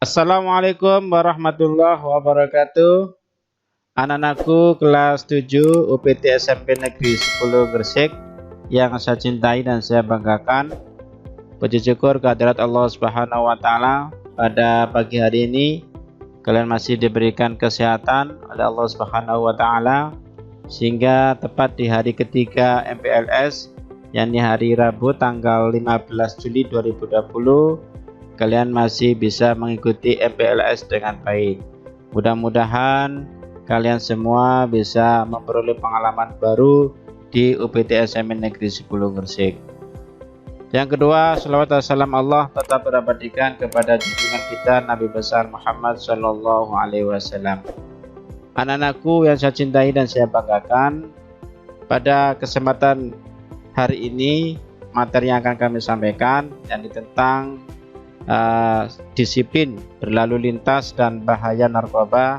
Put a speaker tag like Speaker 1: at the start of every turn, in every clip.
Speaker 1: Assalamualaikum warahmatullahi wabarakatuh. Anak-anakku kelas 7 UPT SMP Negeri 10 Gresik yang saya cintai dan saya banggakan. Puji syukur kehadirat Allah Subhanahu wa taala, pada pagi hari ini kalian masih diberikan kesehatan oleh Allah Subhanahu wa taala sehingga tepat di hari ketiga MPLS, yakni hari Rabu tanggal 15 Juli 2020, kalian masih bisa mengikuti MPLS dengan baik. Mudah-mudahan kalian semua bisa memperoleh pengalaman baru di UPT SMP Negeri 10 Gresik. Yang kedua, salawat dan salam Allah tetap terabadikan kepada junjungan kita Nabi besar Muhammad Shallallahu Alaihi Wasallam. Anak-anakku yang saya cintai dan saya banggakan, pada kesempatan hari ini materi yang akan kami sampaikan yang tentang disiplin berlalu lintas dan bahaya narkoba.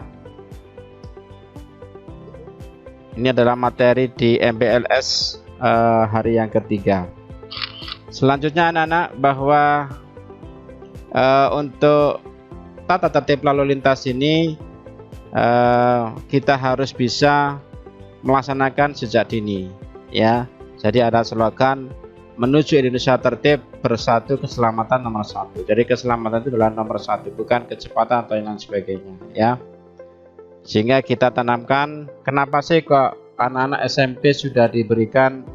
Speaker 1: Ini adalah materi di MPLS hari yang ketiga. Selanjutnya anak-anak, bahwa untuk tata tertib lalu lintas ini kita harus bisa melaksanakan sejak dini, ya. Jadi ada slogan menuju Indonesia tertib, bersatu keselamatan nomor satu. Jadi keselamatan itu adalah nomor satu, bukan kecepatan atau yang lain sebagainya, ya. Sehingga kita tanamkan, kenapa sih kok anak-anak SMP sudah diberikan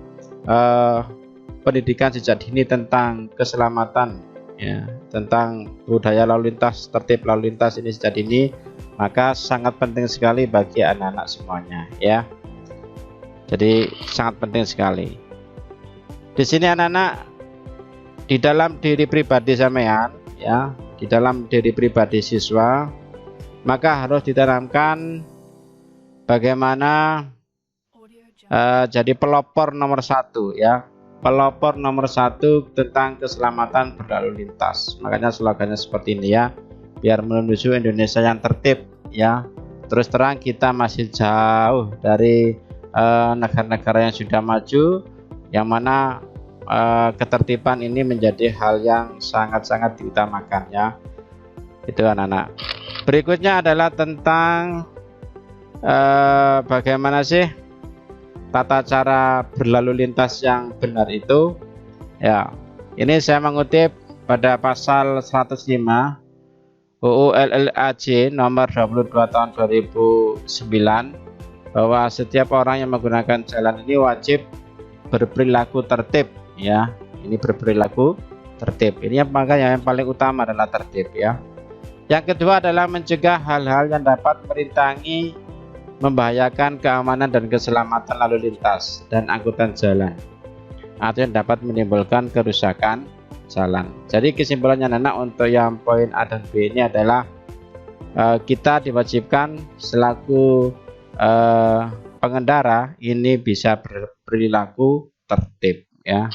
Speaker 1: pendidikan sejak dini tentang keselamatan, ya, tentang budaya lalu lintas, tertib lalu lintas ini sejak dini, maka sangat penting sekali bagi anak-anak semuanya, ya. Jadi sangat penting sekali. Di sini anak-anak, di dalam diri pribadi sampean, ya, di dalam diri pribadi siswa, maka harus ditanamkan bagaimana jadi pelopor nomor satu, ya, pelopor nomor satu tentang keselamatan berlalu lintas. Makanya slogannya seperti ini, ya, biar menuju Indonesia yang tertib, ya. Terus terang kita masih jauh dari negara-negara yang sudah maju, yang mana ketertiban ini menjadi hal yang sangat-sangat diutamakan, ya. Itu anak-anak. Berikutnya adalah tentang bagaimana sih tata cara berlalu lintas yang benar itu, ya. Ini saya mengutip pada pasal 105 UU LLAJ nomor 22 tahun 2009, bahwa setiap orang yang menggunakan jalan ini wajib berperilaku tertib, ya. Ini berperilaku tertib. Ini yang paling utama adalah tertib, ya. Yang kedua adalah mencegah hal-hal yang dapat merintangi, membahayakan keamanan dan keselamatan lalu lintas dan angkutan jalan, atau yang dapat menimbulkan kerusakan jalan. Jadi kesimpulannya anak-anak, untuk yang poin A dan B ini adalah kita diwajibkan selaku pengendara ini bisa berperilaku tertib, ya.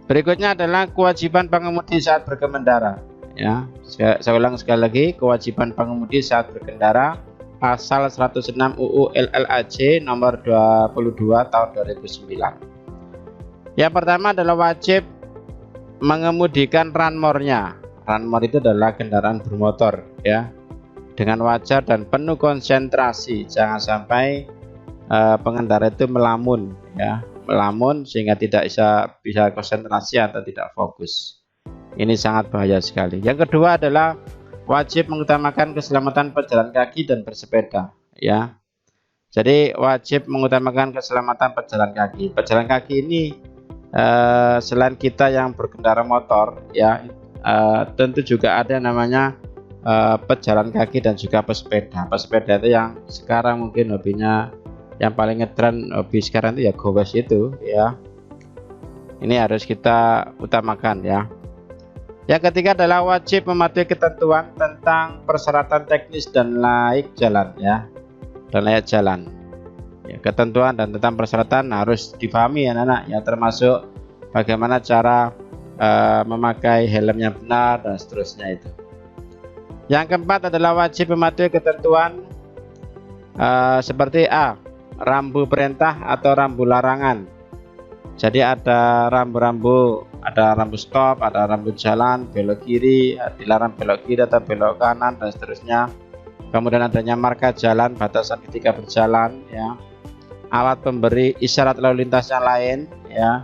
Speaker 1: Berikutnya adalah kewajiban pengemudi saat berkendara, ya. Saya ulang sekali lagi, kewajiban pengemudi saat berkendara, pasal 106 UU LLAJ nomor 22 tahun 2009. Yang pertama adalah wajib mengemudikan ranmornya. Ranmor itu adalah kendaraan bermotor, ya, dengan wajar dan penuh konsentrasi. Jangan sampai pengendara itu melamun, ya, melamun sehingga tidak bisa konsentrasi atau tidak fokus. Ini sangat bahaya sekali. Yang kedua adalah wajib mengutamakan keselamatan pejalan kaki dan bersepeda, ya. Jadi wajib mengutamakan keselamatan pejalan kaki. Pejalan kaki ini selain kita yang berkendara motor, ya, tentu juga ada namanya pejalan kaki dan juga pesepeda. Pesepeda itu yang sekarang mungkin hobinya, yang paling ngetren hobi sekarang itu ya gowes itu, ya. Ini harus kita utamakan, ya. Yang ketiga adalah wajib mematuhi ketentuan tentang persyaratan teknis dan layak jalan, ya, dan layak jalan, ya. Ketentuan dan tentang persyaratan harus dipahami, anak-anak, ya, termasuk bagaimana cara memakai helm yang benar dan seterusnya itu. Yang keempat adalah wajib mematuhi ketentuan seperti A, rambu perintah atau rambu larangan. Jadi ada rambu-rambu, ada rambu stop, ada rambu jalan, belok kiri, dilarang belok kiri atau belok kanan dan seterusnya. Kemudian adanya marka jalan, batasan ketika berjalan, ya. Alat pemberi isyarat lalu lintas yang lain, ya,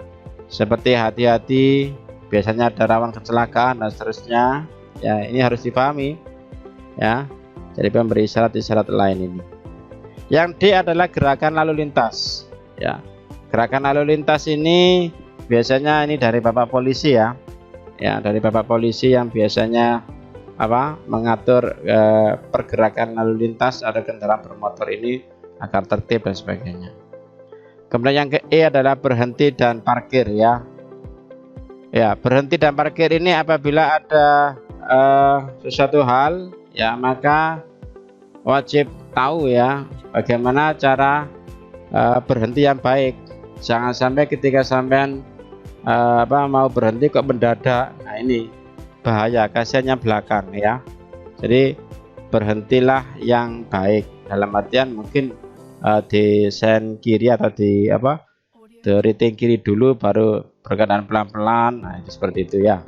Speaker 1: seperti hati-hati, biasanya ada rawan kecelakaan dan seterusnya. Ya, ini harus dipahami, ya. Jadi pemberi isyarat-isyarat lain ini. Yang D adalah gerakan lalu lintas, ya. Gerakan lalu lintas ini biasanya ini dari Bapak polisi, ya. Ya, dari Bapak polisi yang biasanya mengatur pergerakan lalu lintas ada kendaraan bermotor ini agar tertib dan sebagainya. Kemudian yang ke E adalah berhenti dan parkir, ya. Ya, berhenti dan parkir ini apabila ada sesuatu hal, ya, maka wajib tahu, ya, bagaimana cara berhenti yang baik. Jangan sampai ketika sampean mau berhenti kok mendadak. Nah, ini bahaya, kasihannya belakang, ya. Jadi berhentilah yang baik, dalam artian mungkin di sen kiri atau di rating kiri dulu baru berkenaan pelan-pelan. Nah, itu seperti itu, ya.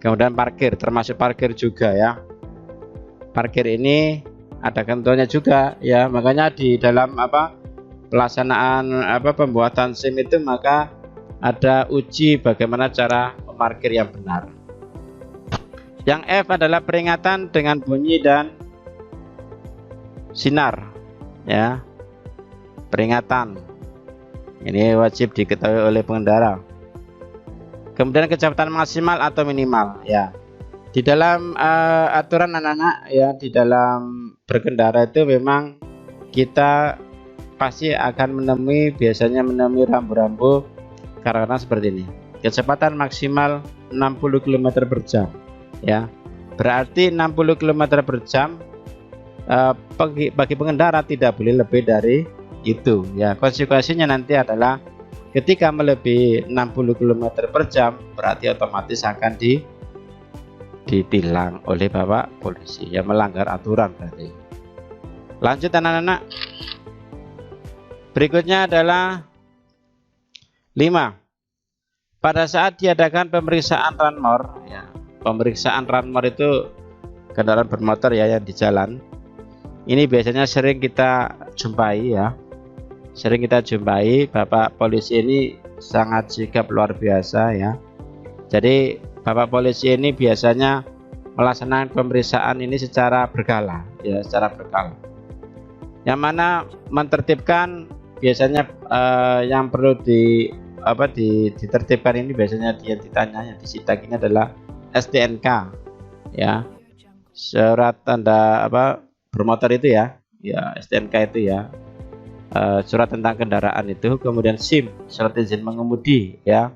Speaker 1: Kemudian parkir, termasuk parkir juga, ya. Parkir ini ada ketentuannya juga, ya. Makanya di dalam pelaksanaan pembuatan SIM itu maka ada uji bagaimana cara memarkir yang benar. Yang F adalah peringatan dengan bunyi dan sinar, ya. Peringatan ini wajib diketahui oleh pengendara. Kemudian kecepatan maksimal atau minimal, ya. Di dalam aturan anak-anak, ya, di dalam berkendara itu memang kita pasti akan biasanya menemui rambu-rambu karena seperti ini. Kecepatan maksimal 60 km per jam, ya. Berarti 60 km per jam bagi pengendara tidak boleh lebih dari itu, ya. Konsekuensinya nanti adalah ketika melebihi 60 km per jam berarti otomatis akan ditilang oleh Bapak polisi, ya, melanggar aturan berarti. Lanjut anak-anak. Berikutnya adalah 5. Pada saat diadakan pemeriksaan ranmor, ya. Pemeriksaan ranmor itu kendaraan bermotor, ya, yang di jalan. Ini biasanya sering kita jumpai, ya. Sering kita jumpai Bapak polisi ini sangat sigap luar biasa, ya. Jadi Bapak polisi ini biasanya melaksanakan pemeriksaan ini secara berkala, ya, secara berkala. Yang mana mentertibkan biasanya yang perlu ditertibkan ini biasanya yang ditanya, yang disita ini adalah STNK, ya, surat tanda bermotor itu, ya, ya, STNK itu, ya, surat tentang kendaraan itu. Kemudian SIM, surat izin mengemudi, ya.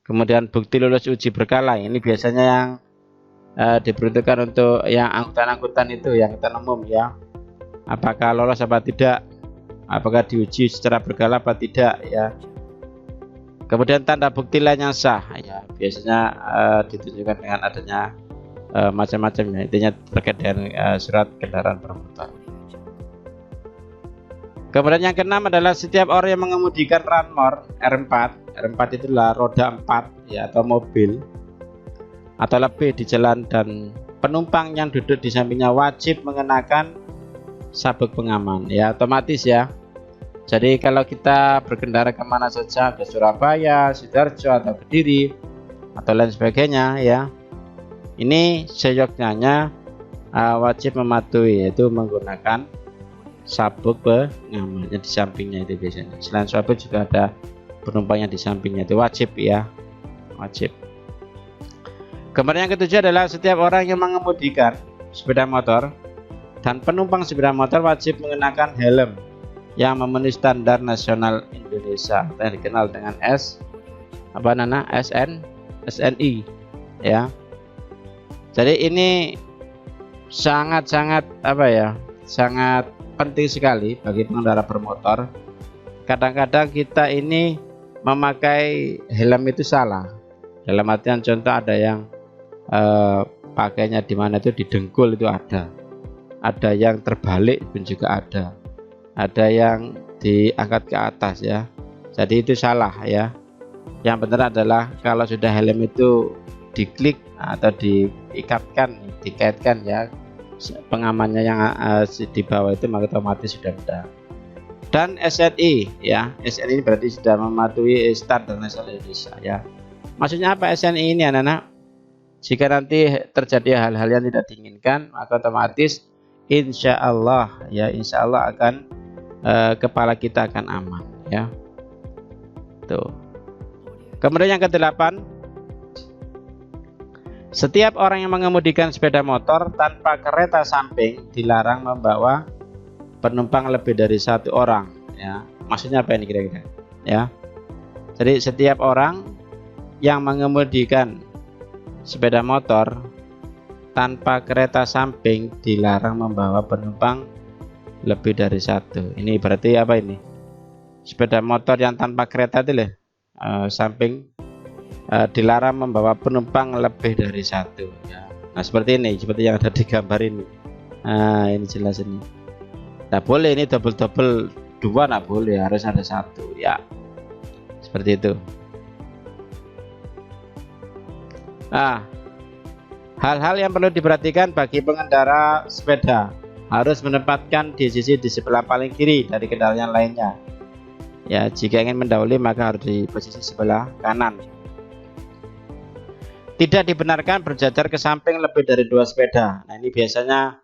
Speaker 1: Kemudian bukti lulus uji berkala, ini biasanya yang diperuntukkan untuk yang angkutan-angkutan itu, yang angkutan umum, ya. Apakah lolos apa tidak, apakah diuji secara berkala apa tidak, ya. Kemudian tanda bukti lain yang sah, ya, biasanya ditunjukkan dengan adanya macam-macam, ya, intinya terkait dengan surat kendaraan bermotor. Kemudian yang keenam adalah setiap orang yang mengemudikan ranmor R4 itulah roda 4, ya, atau mobil atau lebih di jalan, dan penumpang yang duduk di sampingnya wajib mengenakan sabuk pengaman, ya, otomatis, ya. Jadi kalau kita berkendara kemana saja, ke Surabaya, Sidoarjo atau Kediri atau lain sebagainya, ya, ini seyogyanya wajib mematuhi, yaitu menggunakan sabuk pengaman di sampingnya itu biasanya. Selain sabuk juga ada penumpangnya di sampingnya, itu wajib, ya, wajib. Kemudian yang ketujuh adalah setiap orang yang mengemudikan sepeda motor dan penumpang sepeda motor wajib mengenakan helm yang memenuhi standar nasional Indonesia yang dikenal dengan SNI, ya. Jadi ini sangat-sangat sangat penting sekali bagi pengendara bermotor. Kadang-kadang kita ini memakai helm itu salah. Dalam artian contoh ada yang pakainya di mana itu di dengkul itu ada yang terbalik pun juga ada yang diangkat ke atas, ya. Jadi itu salah ya. Yang benar adalah kalau sudah helm itu diklik atau dikaitkan ya pengamannya yang di bawah itu, maka otomatis sudah benar. Dan SNI ya, SNI ini berarti sudah mematuhi standar nasional Indonesia ya. Maksudnya apa SNI ini anak-anak? Jika nanti terjadi hal-hal yang tidak diinginkan, maka otomatis insya Allah ya, insya Allah akan kepala kita akan aman ya. Tuh. Kemudian yang ke-8, setiap orang yang mengemudikan sepeda motor tanpa kereta samping dilarang membawa penumpang lebih dari 1 orang ya. Maksudnya apa ini kira-kira ya? Jadi setiap orang yang mengemudikan sepeda motor tanpa kereta samping dilarang membawa penumpang lebih dari 1. Ini berarti apa ini? Sepeda motor yang tanpa kereta itu loh, samping dilarang membawa penumpang lebih dari 1 ya. Nah seperti ini, seperti yang ada di gambar ini. Nah ini jelas ini. Tidak boleh ini double 2, tidak boleh, harus ada 1 ya. Seperti itu. Nah, hal-hal yang perlu diperhatikan bagi pengendara sepeda, harus menempatkan di sebelah paling kiri dari kendaraan lainnya. Ya, jika ingin mendahului maka harus di posisi sebelah kanan. Tidak dibenarkan berjajar ke samping lebih dari 2 sepeda. Nah, ini biasanya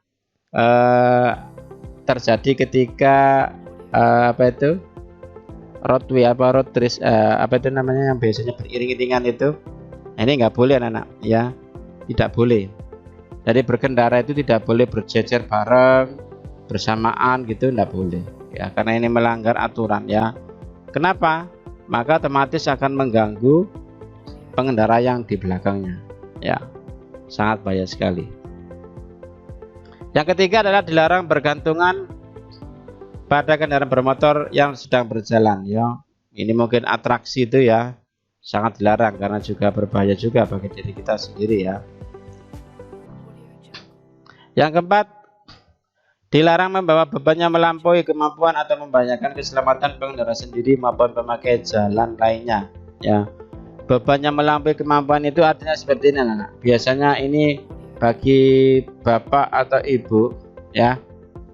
Speaker 1: terjadi ketika roadway road race, apa itu namanya yang biasanya beriring-iringan itu. Nah, ini nggak boleh anak-anak ya, tidak boleh. Jadi berkendara itu tidak boleh berjejer bareng bersamaan gitu, nggak boleh ya, karena ini melanggar aturan ya. Kenapa? Maka otomatis akan mengganggu pengendara yang di belakangnya ya, sangat bahaya sekali. Yang ketiga adalah dilarang bergantungan pada kendaraan bermotor yang sedang berjalan ya. Ini mungkin atraksi itu ya, sangat dilarang karena juga berbahaya juga bagi diri kita sendiri ya. Yang keempat, dilarang membawa beban yang melampaui kemampuan atau membahayakan keselamatan pengendara sendiri maupun pemakai jalan lainnya ya. Beban yang melampaui kemampuan itu artinya seperti ini anak-anak. Biasanya ini bagi bapak atau ibu ya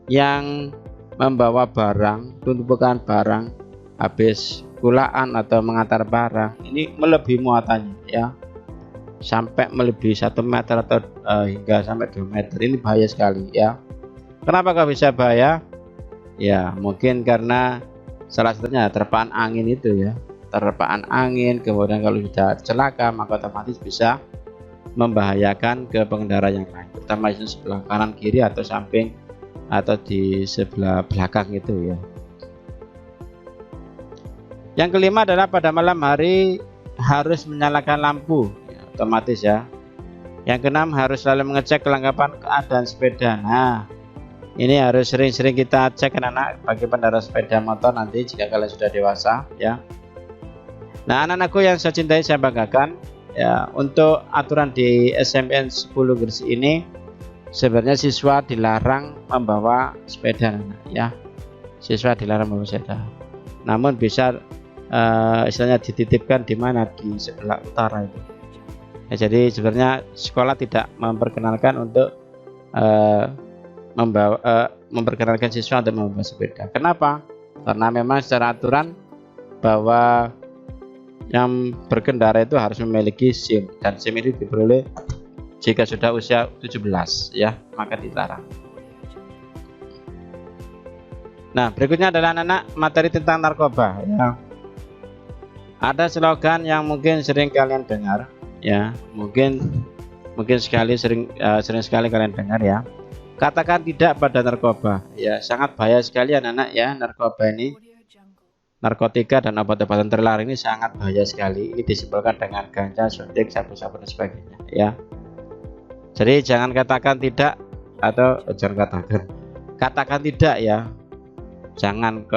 Speaker 1: yang membawa barang, tumpukan barang, habis kulaan atau mengantar barang, ini melebihi muatannya ya, sampai melebihi 1 meter atau hingga sampai 2 meter. Ini bahaya sekali ya. Kenapa kok bisa bahaya? Ya mungkin karena salah satunya terpaan angin itu ya, terpaan angin. Kemudian kalau sudah celaka maka otomatis bisa membahayakan ke pengendara yang lain, terutama di sebelah kanan kiri atau samping atau di sebelah belakang itu ya. Yang kelima adalah pada malam hari harus menyalakan lampu ya, otomatis ya. Yang keenam harus selalu mengecek kelengkapan keadaan sepeda. Nah ini harus sering-sering kita cek anak-anak bagi pengendara sepeda motor nanti jika kalian sudah dewasa ya. Nah anak-anakku yang saya cintai, saya banggakan ya, untuk aturan di SMPN 10 Gresik ini sebenarnya siswa dilarang membawa sepeda ya. Siswa dilarang membawa sepeda. Namun bisa istilahnya dititipkan di mana, di sebelah utara itu. Ya, jadi sebenarnya sekolah tidak memperkenalkan untuk memperkenalkan siswa untuk membawa sepeda. Kenapa? Karena memang secara aturan bahwa yang berkendara itu harus memiliki SIM, dan SIM itu diperoleh jika sudah usia 17 ya, maka dilarang. Nah berikutnya adalah anak-anak materi tentang narkoba ya. Ada slogan yang mungkin sering kalian dengar ya, mungkin sering sekali kalian dengar ya. Katakan tidak pada narkoba ya, sangat bahaya sekali anak-anak ya. Narkoba ini, narkotika dan obat-obatan terlarang ini sangat bahaya sekali. Ini disimpulkan dengan ganja, suntik, sabu-sabu dan sebagainya ya. Jadi jangan katakan tidak, atau katakan tidak ya. Jangan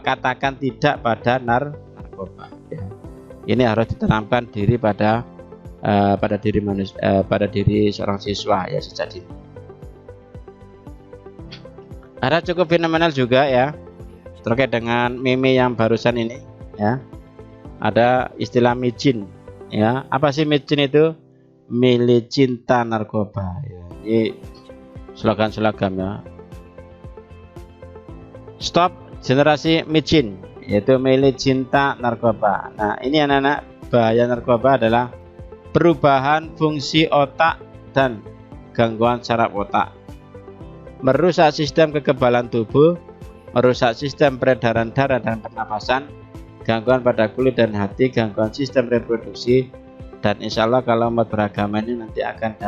Speaker 1: katakan tidak pada narkoba ya. Ini harus ditanamkan diri pada diri manusia, pada diri seorang siswa ya sejak dini. Ada cukup fenomenal juga ya. terkait dengan meme yang barusan ini ya. Ada istilah micin ya. Apa sih micin itu? Milih cinta narkoba ya. Ini slogan-slogan ya. Stop generasi micin, yaitu milih cinta narkoba. Nah, ini anak-anak, bahaya narkoba adalah perubahan fungsi otak dan gangguan saraf otak, merusak sistem kekebalan tubuh, merusak sistem peredaran darah dan pernapasan, gangguan pada kulit dan hati, gangguan sistem reproduksi, dan insya Allah kalau umat beragama ini nanti akan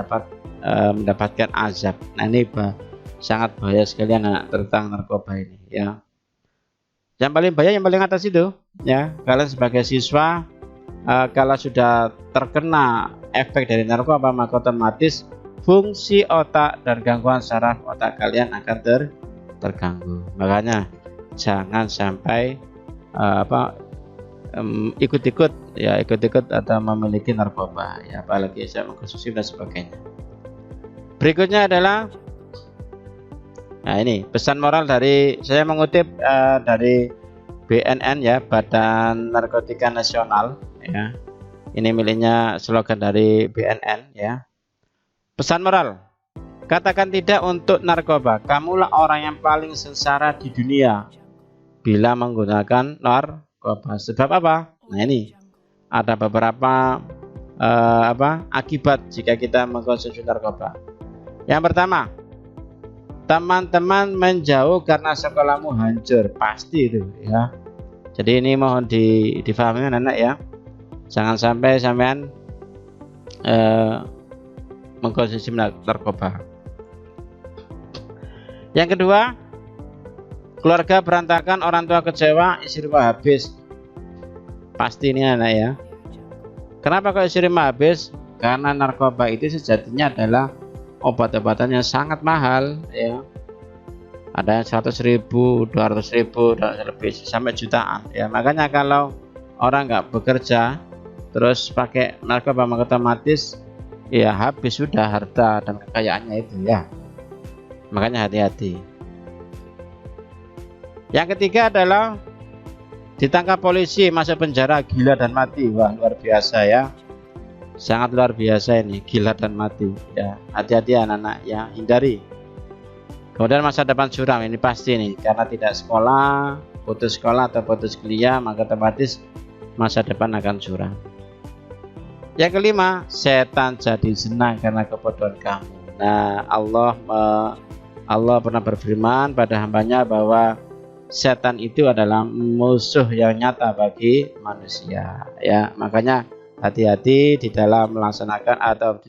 Speaker 1: mendapatkan azab. Nah, ini sangat bahaya sekali anak tentang narkoba ini ya. Yang paling bahaya yang paling atas itu ya. Kalian sebagai siswa kalau sudah terkena efek dari narkoba, maka otomatis fungsi otak dan gangguan saraf otak kalian akan terganggu. Makanya jangan sampai ikut-ikut atau memiliki narkoba ya, apalagi saya mengkonsumsi dan sebagainya. Berikutnya adalah, nah ini pesan moral dari, saya mengutip dari BNN ya, Badan Narkotika Nasional ya. Ini miliknya, slogan dari BNN ya. Pesan moral: katakan tidak untuk narkoba. Kamulah orang yang paling sengsara di dunia bila menggunakan narkoba. Sebab apa? Nah, ini ada beberapa akibat jika kita mengkonsumsi narkoba. Yang pertama, teman-teman menjauh karena sekolahmu hancur, pasti itu ya. Jadi ini mohon difahami anak-anak ya. Jangan sampai sampean mengkonsumsi narkoba. Yang kedua, keluarga berantakan, orang tua kecewa, istri rumah habis. Pasti ini anak ya. Kenapa kok istri rumah habis? Karena narkoba itu sejatinya adalah obat-obatan yang sangat mahal ya. Ada yang 100.000, 200.000, dan lebih sampai jutaan ya. Makanya kalau orang nggak bekerja terus pakai narkoba, maka otomatis ya habis sudah harta dan kekayaannya itu ya. Makanya hati-hati. Yang ketiga adalah ditangkap polisi, masuk penjara, gila dan mati. Wah, luar biasa ya. Sangat luar biasa ini, gila dan mati ya. Hati-hati anak-anak ya, hindari. Kemudian masa depan suram, ini pasti nih, karena tidak sekolah, putus sekolah atau putus kuliah, maka otomatis masa depan akan suram. Yang kelima, setan jadi senang karena kebodohan kamu. Nah, Allah pernah berfirman pada hambanya bahwa setan itu adalah musuh yang nyata bagi manusia ya. Makanya hati-hati di dalam melaksanakan atau